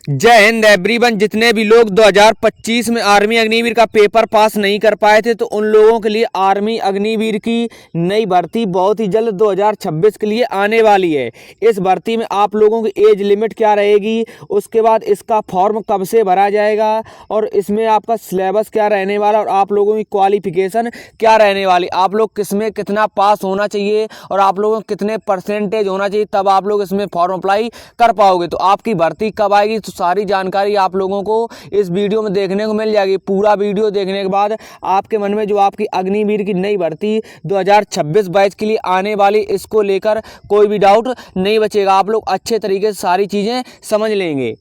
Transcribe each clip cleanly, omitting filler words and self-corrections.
जय हिंद एवरीवन। जितने भी लोग 2025 में आर्मी अग्निवीर का पेपर पास नहीं कर पाए थे तो उन लोगों के लिए आर्मी अग्निवीर की नई भर्ती बहुत ही जल्द 2026 के लिए आने वाली है। इस भर्ती में आप लोगों की एज लिमिट क्या रहेगी, उसके बाद इसका फॉर्म कब से भरा जाएगा और इसमें आपका सिलेबस क्या रहने वाला और आप लोगों की क्वालिफिकेशन क्या रहने वाली, आप लोग किसमें कितना पास होना चाहिए और आप लोगों को कितने परसेंटेज होना चाहिए, तब आप लोग इसमें फॉर्म अप्लाई कर पाओगे। तो आपकी भर्ती कब आएगी, तो सारी जानकारी आप लोगों को इस वीडियो में देखने को मिल जाएगी। पूरा वीडियो देखने के बाद आपके मन में जो आपकी अग्निवीर की नई भर्ती 2026 बैच के लिए आने वाली, इसको लेकर कोई भी डाउट नहीं बचेगा। आप लोग अच्छे तरीके से सारी चीज़ें समझ लेंगे।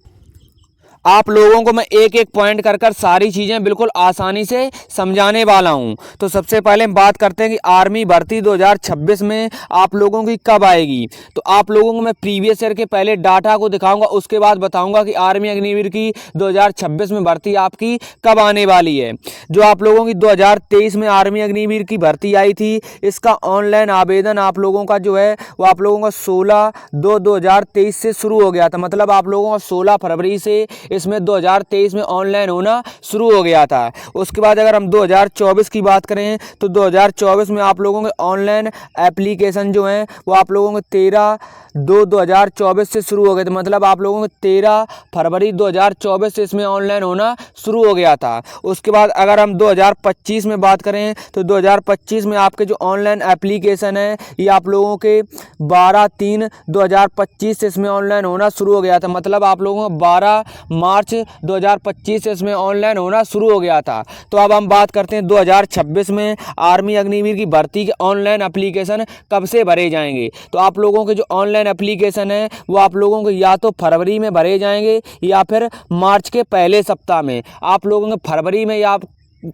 आप लोगों को मैं एक एक पॉइंट कर सारी चीज़ें बिल्कुल आसानी से समझाने वाला हूं। तो सबसे पहले हम बात करते हैं कि आर्मी भर्ती 2026 में आप लोगों की कब आएगी। तो आप लोगों को मैं प्रीवियस ईयर के पहले डाटा को दिखाऊंगा, उसके बाद बताऊंगा कि आर्मी अग्निवीर की 2026 में भर्ती आपकी कब आने वाली है। जो आप लोगों की 2023 में आर्मी अग्निवीर की भर्ती आई थी, इसका ऑनलाइन आवेदन आप लोगों का जो है वो आप लोगों का 16/2/2023 से शुरू हो गया था। मतलब आप लोगों का 16 फरवरी से इसमें 2023 में ऑनलाइन होना शुरू हो गया था। उसके बाद अगर हम 2024 की बात करें तो 2024 में आप लोगों के ऑनलाइन एप्लीकेशन जो हैं वो आप लोगों के 13/2/2024 से शुरू हो गए थे। मतलब आप लोगों के 13 फरवरी 2024 से इसमें ऑनलाइन होना शुरू हो गया था। उसके बाद अगर हम 2025 में बात करें तो 2025 में आपके जो ऑनलाइन एप्लीकेशन है ये आप लोगों के 12/3/2025 से इसमें ऑनलाइन होना शुरू हो गया था। मतलब आप लोगों को 12 मार्च 2025 से इसमें ऑनलाइन होना शुरू हो गया था। तो अब हम बात करते हैं 2026 में आर्मी अग्निवीर की भर्ती के ऑनलाइन एप्लीकेशन कब से भरे जाएंगे। तो आप लोगों के जो ऑनलाइन एप्लीकेशन है वो आप लोगों को या तो फरवरी में भरे जाएंगे या फिर मार्च के पहले सप्ताह में। आप लोगों के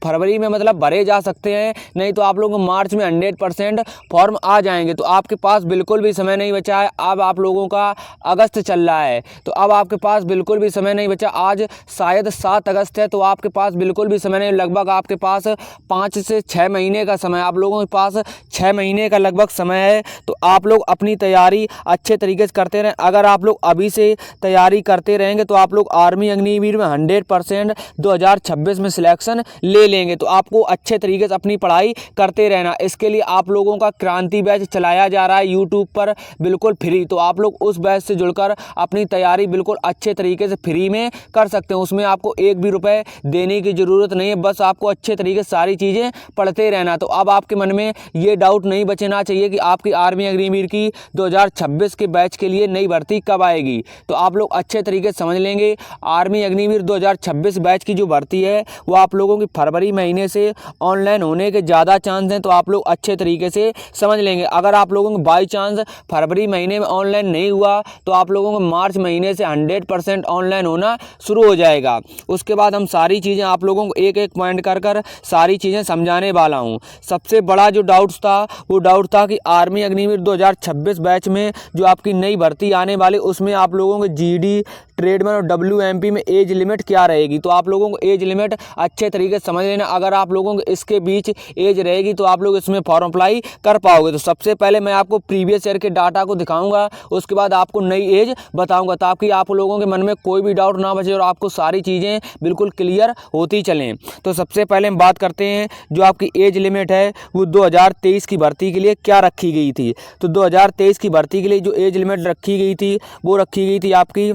फरवरी में मतलब भरे जा सकते हैं, नहीं तो आप लोगों को मार्च में 100% फॉर्म आ जाएंगे। तो आपके पास बिल्कुल भी समय नहीं बचा है। अब आप लोगों का अगस्त चल रहा है तो अब आपके पास बिल्कुल भी समय नहीं बचा। आज शायद 7 अगस्त है तो आपके पास बिल्कुल भी समय नहीं, लगभग आपके पास 5 से 6 महीने का समय, आप लोगों के पास 6 महीने का लगभग समय है। तो आप लोग अपनी तैयारी अच्छे तरीके से करते रहें। अगर आप लोग अभी से तैयारी करते रहेंगे तो आप लोग आर्मी अग्निवीर में 100% 2026 में सिलेक्शन ले लेंगे। तो आपको अच्छे तरीके से अपनी पढ़ाई करते रहना। इसके लिए आप लोगों का क्रांति बैच चलाया जा रहा है यूट्यूब पर बिल्कुल फ्री। तो आप लोग उस बैच से जुड़कर अपनी तैयारी बिल्कुल अच्छे तरीके से फ्री में कर सकते हैं। उसमें आपको एक भी रुपए देने की ज़रूरत नहीं है, बस आपको अच्छे तरीके से सारी चीज़ें पढ़ते रहना। तो अब आपके मन में ये डाउट नहीं बचना चाहिए कि आपकी आर्मी अग्निवीर की 2026 के बैच के लिए नई भर्ती कब आएगी। तो आप लोग अच्छे तरीके से समझ लेंगे। आर्मी अग्निवीर 2026 बैच की जो भर्ती है वो आप लोगों की फरवरी महीने से ऑनलाइन होने के ज़्यादा चांस हैं। तो आप लोग अच्छे तरीके से समझ लेंगे। अगर आप लोगों को बाई चांस फरवरी महीने में ऑनलाइन नहीं हुआ तो आप लोगों को मार्च महीने से 100% ऑनलाइन होना शुरू हो जाएगा। उसके बाद हम सारी चीज़ें आप लोगों को एक एक पॉइंट कर सारी चीज़ें समझाने वाला हूँ। सबसे बड़ा जो डाउट्स था वो डाउट था कि आर्मी अग्निवीर 2026 बैच में जो आपकी नई भर्ती आने वाली उसमें आप लोगों के GD, ट्रेडमैन और WMP में एज लिमिट क्या रहेगी। तो आप लोगों को एज लिमिट अच्छे तरीके से समझ लेना। अगर आप लोगों को इसके बीच एज रहेगी तो आप लोग इसमें फॉर्म अप्लाई कर पाओगे। तो सबसे पहले मैं आपको प्रीवियस ईयर के डाटा को दिखाऊंगा, उसके बाद आपको नई एज बताऊंगा ताकि आप लोगों के मन में कोई भी डाउट ना बचे और आपको सारी चीज़ें बिल्कुल क्लियर होती चलें। तो सबसे पहले हम बात करते हैं जो आपकी एज लिमिट है वो 2023 की भर्ती के लिए क्या रखी गई थी। तो 2023 की भर्ती के लिए जो एज लिमिट रखी गई थी वो रखी गई थी आपकी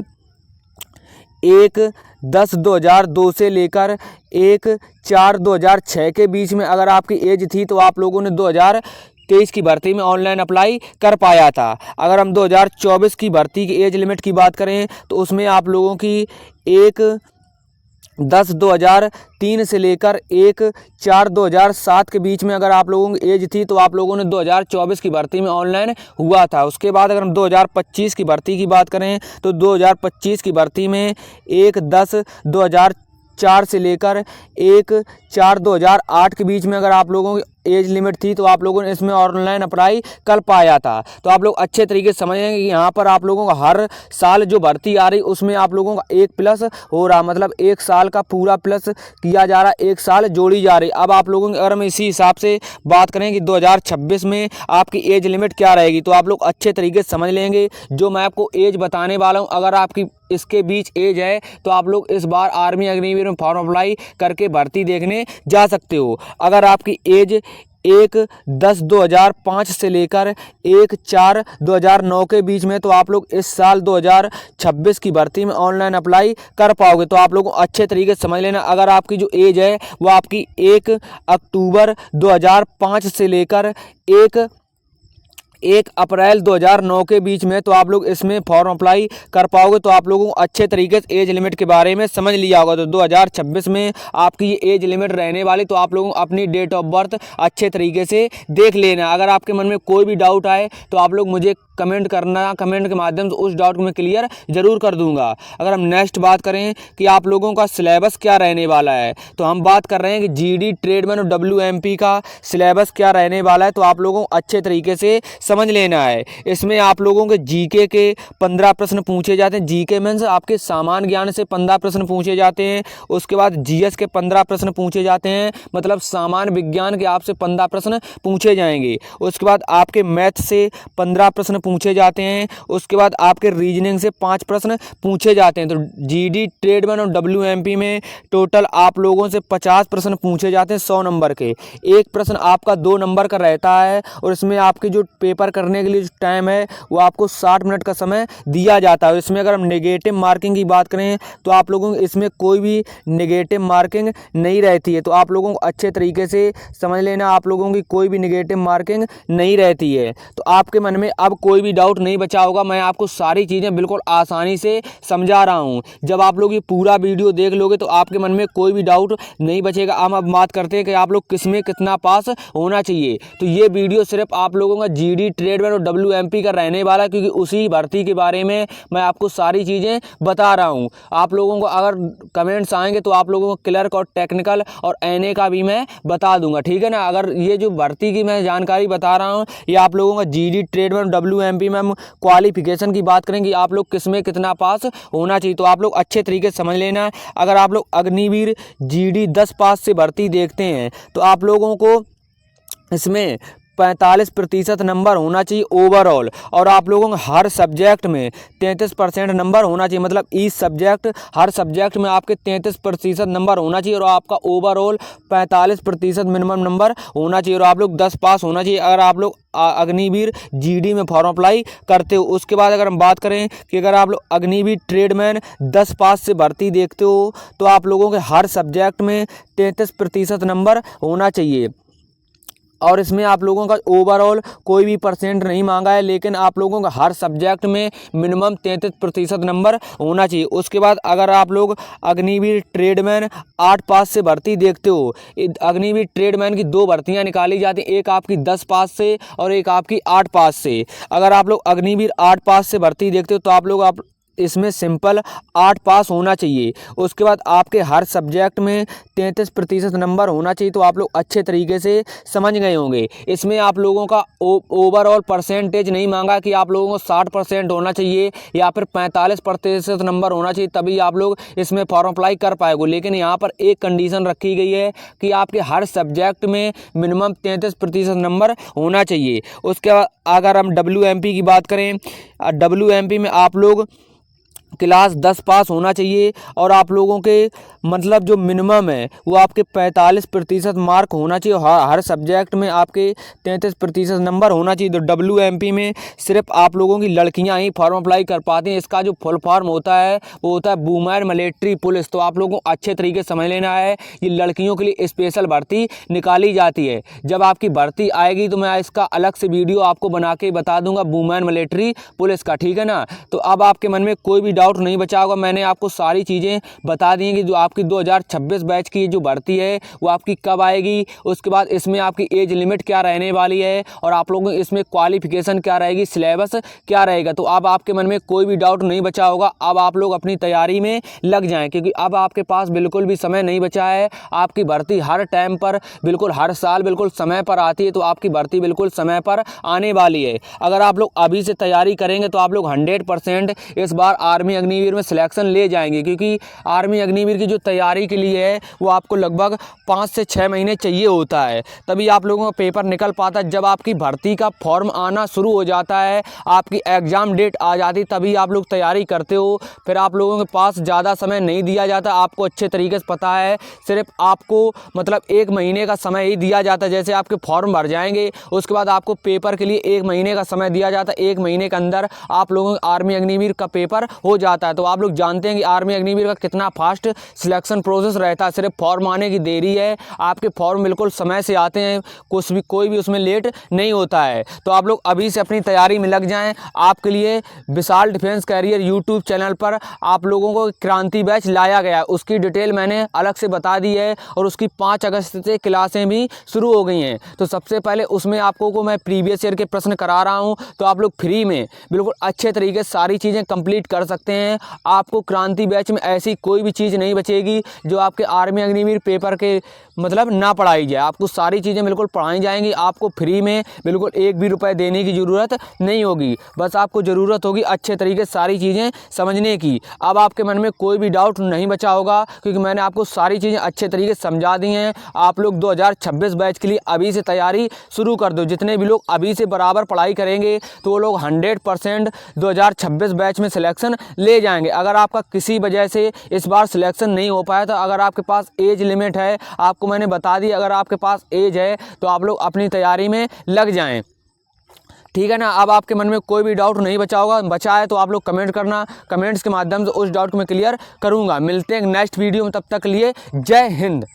1/10/2002 से लेकर 1/4/2006 के बीच में। अगर आपकी एज थी तो आप लोगों ने 2023 की भर्ती में ऑनलाइन अप्लाई कर पाया था। अगर हम 2024 की भर्ती की एज लिमिट की बात करें तो उसमें आप लोगों की 1/10/2003 से लेकर 1/4/2007 के बीच में अगर आप लोगों की एज थी तो आप लोगों ने 2024 की भर्ती में ऑनलाइन हुआ था। उसके बाद अगर हम 2025 की भर्ती की बात करें तो 2025 की भर्ती में 1/10/2004 से लेकर 1/4/2008 के बीच में अगर आप लोगों की एज लिमिट थी तो आप लोगों ने इसमें ऑनलाइन अप्लाई कर पाया था। तो आप लोग अच्छे तरीके से समझेंगे कि यहाँ पर आप लोगों को हर साल जो भर्ती आ रही उसमें आप लोगों का 1 प्लस हो रहा, मतलब 1 साल का पूरा प्लस किया जा रहा, 1 साल जोड़ी जा रही। अब आप लोगों की अगर हम इसी हिसाब से बात करें कि 2026 में आपकी एज लिमिट क्या रहेगी तो आप लोग अच्छे तरीके से समझ लेंगे। जो मैं आपको एज बताने वाला हूँ, अगर आपकी इसके बीच एज है तो आप लोग इस बार आर्मी अग्निवीर में फॉर्म अप्लाई करके भर्ती देखने जा सकते हो। अगर आपकी एज 1/10/2005 से लेकर 1/4/2009 के बीच में तो आप लोग इस साल 2026 की भर्ती में ऑनलाइन अप्लाई कर पाओगे। तो आप लोगों को अच्छे तरीके से समझ लेना, अगर आपकी जो एज है वो आपकी 1 अक्टूबर 2005 से लेकर 1 अप्रैल 2009 के बीच में तो आप लोग इसमें फॉर्म अप्लाई कर पाओगे। तो आप लोगों को अच्छे तरीके से एज लिमिट के बारे में समझ लिया होगा। तो 2026 में आपकी ये एज लिमिट रहने वाली, तो आप लोगों को अपनी डेट ऑफ बर्थ अच्छे तरीके से देख लेना। अगर आपके मन में कोई भी डाउट आए तो आप लोग मुझे कमेंट करना, कमेंट के माध्यम से उस डाउट को मैं क्लियर जरूर कर दूंगा। अगर हम नेक्स्ट बात करें कि आप लोगों का सिलेबस क्या रहने वाला है, तो हम बात कर रहे हैं कि जीडी ट्रेडमैन और WMP का सिलेबस क्या रहने वाला है। तो आप लोगों को अच्छे तरीके से समझ लेना है। इसमें आप लोगों के जीके के 15 प्रश्न पूछे जाते हैं। जीके मीन्स आपके सामान्य ज्ञान से 15 प्रश्न पूछे जाते हैं। उसके बाद जीएस के 15 प्रश्न पूछे जाते हैं, मतलब सामान्य विज्ञान के आपसे 15 प्रश्न पूछे जाएंगे। उसके बाद आपके मैथ से 15 प्रश्न पूछे जाते हैं। उसके बाद आपके रीजनिंग से 5 प्रश्न पूछे जाते हैं। तो जीडी ट्रेडमैन और WMP में टोटल आप लोगों से 50 प्रश्न पूछे जाते हैं 100 नंबर के। एक प्रश्न आपका 2 नंबर का रहता है और इसमें आपके जो पेपर करने के लिए जो टाइम है वो आपको 60 मिनट का समय दिया जाता है। इसमें अगर हम नेगेटिव मार्किंग की बात करें तो आप लोगों को इसमें कोई भी नेगेटिव मार्किंग नहीं रहती है। तो आप लोगों को अच्छे तरीके से समझ लेना, आप लोगों की कोई भी नेगेटिव मार्किंग नहीं रहती है। तो आपके मन में अब कोई भी डाउट नहीं बचा होगा। मैं आपको सारी चीज़ें बिल्कुल आसानी से समझा रहा हूँ। जब आप लोग ये पूरा वीडियो देख लोगे तो आपके मन में कोई भी डाउट नहीं बचेगा। हम अब बात करते हैं कि आप लोग किस में कितना पास होना चाहिए। तो ये वीडियो सिर्फ आप लोगों का जीडी ट्रेडमैन और WMP का रहने वाला है, क्योंकि उसी भर्ती के बारे में मैं आपको सारी चीज़ें बता रहा हूँ। आप लोगों को अगर कमेंट्स आएंगे तो आप लोगों को क्लर्क और टेक्निकल और NA का भी मैं बता दूंगा, ठीक है ना। अगर ये जो भर्ती की मैं जानकारी बता रहा हूँ ये आप लोगों का जीडी ट्रेडमैन और WMP में हम क्वालिफिकेशन की बात करेंगे, आप लोग किस में कितना पास होना चाहिए। तो आप लोग अच्छे तरीके से समझ लेना। अगर आप लोग अग्निवीर GD 10 पास से भर्ती देखते हैं तो आप लोगों को इसमें 45% नंबर होना चाहिए ओवरऑल, और आप लोगों को हर सब्जेक्ट में 33% नंबर होना चाहिए। मतलब ईच सब्जेक्ट, हर सब्जेक्ट में आपके 33% नंबर होना चाहिए और आपका ओवरऑल 45% मिनिमम नंबर होना चाहिए और आप लोग 10 पास होना चाहिए अगर आप लोग अग्निवीर GD में फॉर्म अप्लाई करते हो। उसके बाद अगर हम बात करें कि अगर आप लोग अग्निवीर ट्रेडमैन 10 पास से भर्ती देखते हो तो आप लोगों के हर सब्जेक्ट में 33% नंबर होना चाहिए और इसमें आप लोगों का ओवरऑल कोई भी परसेंट नहीं मांगा है, लेकिन आप लोगों का हर सब्जेक्ट में मिनिमम 33% नंबर होना चाहिए। उसके बाद अगर आप लोग अग्निवीर ट्रेडमैन 8 पास से भर्ती देखते हो, अग्निवीर ट्रेडमैन की 2 भर्तियां निकाली जाती हैं, एक आपकी 10 पास से और एक आपकी 8 पास से। अगर आप लोग अग्निवीर 8 पास से भर्ती देखते हो तो आप लोग इसमें सिंपल 8 पास होना चाहिए। उसके बाद आपके हर सब्जेक्ट में 33% नंबर होना चाहिए। तो आप लोग अच्छे तरीके से समझ गए होंगे। इसमें आप लोगों का ओवरऑल परसेंटेज नहीं मांगा कि आप लोगों को 60% होना चाहिए या फिर 45% नंबर होना चाहिए तभी आप लोग इसमें फॉर्म अप्लाई कर पाएंगे। लेकिन यहाँ पर एक कंडीशन रखी गई है कि आपके हर सब्जेक्ट में मिनिमम 33% नंबर होना चाहिए। उसके बाद अगर हम WMP की बात करें, WMP में आप लोग क्लास 10 पास होना चाहिए और आप लोगों के मतलब जो मिनिमम है वो आपके 45% मार्क होना चाहिए। हर सब्जेक्ट में आपके 33% नंबर होना चाहिए। तो WMP में सिर्फ आप लोगों की लड़कियां ही फॉर्म अप्लाई कर पाती हैं। इसका जो फुल फॉर्म होता है वो होता है वुमेन मिलिट्री पुलिस। तो आप लोगों को अच्छे तरीके से समझ लेना है, ये लड़कियों के लिए स्पेशल भर्ती निकाली जाती है। जब आपकी भर्ती आएगी तो मैं इसका अलग से वीडियो आपको बना के बता दूंगा वुमेन मिलिट्री पुलिस का, ठीक है ना। तो अब आपके मन में कोई भी डाउट नहीं बचा होगा। मैंने आपको सारी चीज़ें बता दी हैं कि जो आपकी 2026 बैच की जो भर्ती है वो आपकी कब आएगी, उसके बाद इसमें आपकी एज लिमिट क्या रहने वाली है और आप लोगों की इसमें क्वालिफिकेशन क्या रहेगी, सिलेबस क्या रहेगा। तो अब आपके मन में कोई भी डाउट नहीं बचा होगा। अब आप लोग अपनी तैयारी में लग जाएं, क्योंकि अब आपके पास बिल्कुल भी समय नहीं बचा है। आपकी भर्ती हर टाइम पर, बिल्कुल हर साल बिल्कुल समय पर आती है। तो आपकी भर्ती बिल्कुल समय पर आने वाली है। अगर आप लोग अभी से तैयारी करेंगे तो आप लोग 100% इस बार आर्मी आर्मी अग्निवीर में सिलेक्शन ले जाएंगे, क्योंकि आर्मी अग्निवीर की जो तैयारी के लिए है वो आपको लगभग 5 से 6 महीने चाहिए होता है, तभी आप लोगों का पेपर निकल पाता है। जब आपकी भर्ती का फॉर्म आना शुरू हो जाता है, आपकी एग्ज़ाम डेट आ जाती, तभी आप लोग तैयारी करते हो। फिर आप लोगों के पास ज़्यादा समय नहीं दिया जाता, आपको अच्छे तरीके से पता है। सिर्फ आपको मतलब 1 महीने का समय ही दिया जाता है। जैसे आपके फॉर्म भर जाएंगे, उसके बाद आपको पेपर के लिए 1 महीने का समय दिया जाता है। 1 महीने के अंदर आप लोगों का आर्मी अग्निवीर का पेपर हो जाता है। तो आप लोग जानते हैं कि आर्मी अग्निवीर का कितना फास्ट सिलेक्शन प्रोसेस रहता है। सिर्फ फॉर्म आने की देरी है, आपके फॉर्म बिल्कुल समय से आते हैं, कोई भी उसमें लेट नहीं होता है। तो आप लोग अभी से अपनी तैयारी में लग जाएं। आपके लिए विशाल डिफेंस कैरियर यूट्यूब चैनल पर आप लोगों को क्रांति बैच लाया गया, उसकी डिटेल मैंने अलग से बता दी है, और उसकी 5 अगस्त से क्लासें भी शुरू हो गई हैं। तो सबसे पहले उसमें आपको को मैं प्रीवियस ईयर के प्रश्न करा रहा हूं, तो आप लोग फ्री में बिल्कुल अच्छे तरीके से सारी चीज़ें कंप्लीट कर सकते हैं। आपको क्रांति बैच में ऐसी कोई भी चीज़ नहीं बचेगी जो आपके आर्मी अग्निवीर पेपर के मतलब ना पढ़ाई जाए। आपको सारी चीज़ें बिल्कुल पढ़ाई जाएंगी, आपको फ्री में, बिल्कुल 1 भी रुपये देने की ज़रूरत नहीं होगी। बस आपको ज़रूरत होगी अच्छे तरीके से सारी चीज़ें समझने की। अब आपके मन में कोई भी डाउट नहीं बचा होगा, क्योंकि मैंने आपको सारी चीज़ें अच्छे तरीके से समझा दी हैं। आप लोग 2026 बैच के लिए अभी से तैयारी शुरू कर दो। जितने भी लोग अभी से बराबर पढ़ाई करेंगे तो वो लोग 100% 2026 बैच में सिलेक्शन ले जाएंगे। अगर आपका किसी वजह से इस बार सिलेक्शन नहीं हो पाया, तो अगर आपके पास एज लिमिट है, आपको मैंने बता दी, अगर आपके पास एज है तो आप लोग अपनी तैयारी में लग जाएं। ठीक है ना। अब आपके मन में कोई भी डाउट नहीं बचा होगा, बचा है तो आप लोग कमेंट करना, कमेंट्स के माध्यम से उस डाउट को मैं क्लियर करूंगा। मिलते हैं नेक्स्ट वीडियो में, तब तक के लिए जय हिंद।